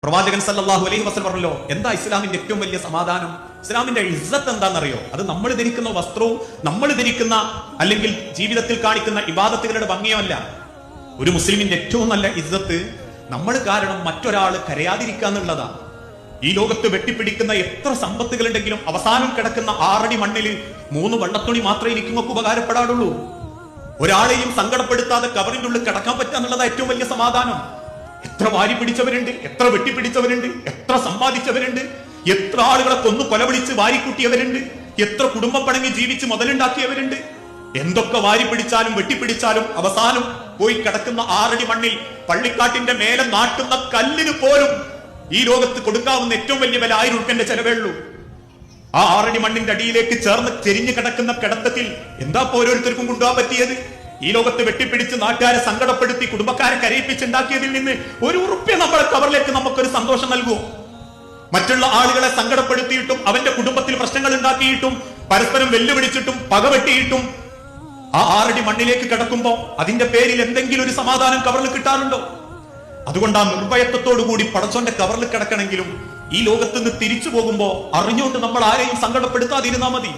പ്രവാചകൻ സല്ലല്ലാഹു അലൈഹി വസല്ലം പറഞ്ഞല്ലോ, എന്താ ഇസ്ലാമിന്റെ ഏറ്റവും വലിയ സമാധാനം, ഇസ്ലാമിന്റെ ഇസ്സത്ത് എന്താണെന്നറിയോ? അത് നമ്മൾ ധരിക്കുന്ന വസ്ത്രവും നമ്മൾ ധരിക്കുന്ന അല്ലെങ്കിൽ ജീവിതത്തിൽ കാണിക്കുന്ന ഇബാദത്തുകളുടെ ഭംഗിയോ അല്ല. ഒരു മുസ്ലിമിന്റെ ഏറ്റവും നല്ല ഇസ്സത്ത് നമ്മൾ കാരണം മറ്റൊരാൾ കരയാതിരിക്കുക എന്നുള്ളതാ. ഈ ലോകത്ത് വെട്ടിപ്പിടിക്കുന്ന എത്ര സമ്പത്തുകളുണ്ടെങ്കിലും അവസാനം കിടക്കുന്ന 6 അടി മണ്ണിൽ 3 വെള്ളത്തുണി മാത്രമേ എനിക്ക് ഉപകാരപ്പെടാറുള്ളൂ. ഒരാളെയും സങ്കടപ്പെടുത്താതെ കബറിന്റെ ഉള്ളിൽ കിടക്കാൻ പറ്റുക എന്നുള്ളതാ ഏറ്റവും വലിയ സമാധാനം. എത്ര വാരി പിടിച്ചവരുണ്ട്, എത്ര വെട്ടിപ്പിടിച്ചവരുണ്ട്, എത്ര സമ്പാദിച്ചവരുണ്ട്, എത്ര ആളുകളെ കൊന്നു കൊലവിളിച്ച് വാരിക്കൂട്ടിയവരുണ്ട്, എത്ര കുടുംബം പണങ്ങി ജീവിച്ച് മുതലുണ്ടാക്കിയവരുണ്ട്. എന്തൊക്കെ വാരി പിടിച്ചാലും വെട്ടിപ്പിടിച്ചാലും അവസാനം പോയി കിടക്കുന്ന 6 അടി മണ്ണിൽ പള്ളിക്കാട്ടിന്റെ മേലെ നാട്ടുന്ന കല്ലിന് പോലും ഈ ലോകത്ത് കൊടുക്കാവുന്ന ഏറ്റവും വലിയ വില 1000 ഉറുപ്പിന്റെ ചെലവേ. ആ 6 അടി മണ്ണിന്റെ അടിയിലേക്ക് ചേർന്ന് ചെരിഞ്ഞു കിടക്കുന്ന കിടത്തത്തിൽ എന്താ ഓരോരുത്തർക്കും കൊണ്ടുപോകാൻ പറ്റിയത്? ഈ ലോകത്ത് വെട്ടിപ്പിടിച്ച് നാട്ടുകാരെ സങ്കടപ്പെടുത്തി കുടുംബക്കാരെ കരയിപ്പിച്ചുണ്ടാക്കിയതിൽ നിന്ന് 1 ഉറുപ്പ്യ നമ്മുടെ കവറിലേക്ക് നമുക്കൊരു സന്തോഷം നൽകുമോ? മറ്റുള്ള ആളുകളെ സങ്കടപ്പെടുത്തിയിട്ടും അവന്റെ കുടുംബത്തിൽ പ്രശ്നങ്ങൾ ഉണ്ടാക്കിയിട്ടും പരസ്പരം വെല്ലുവിളിച്ചിട്ടും പകവെട്ടിയിട്ടും ആ 6 അടി മണ്ണിലേക്ക് കിടക്കുമ്പോ അതിന്റെ പേരിൽ എന്തെങ്കിലും ഒരു സമാധാനം കവറിൽ കിട്ടാറുണ്ടോ? അതുകൊണ്ട് ആ നിർഭയത്വത്തോടു കൂടി പടച്ചോന്റെ കവറിൽ കിടക്കണമെങ്കിലും ഈ ലോകത്ത് നിന്ന് തിരിച്ചു പോകുമ്പോ അറിഞ്ഞുകൊണ്ട് നമ്മൾ ആരെയും സങ്കടപ്പെടുത്താതിരുന്നാ മതി.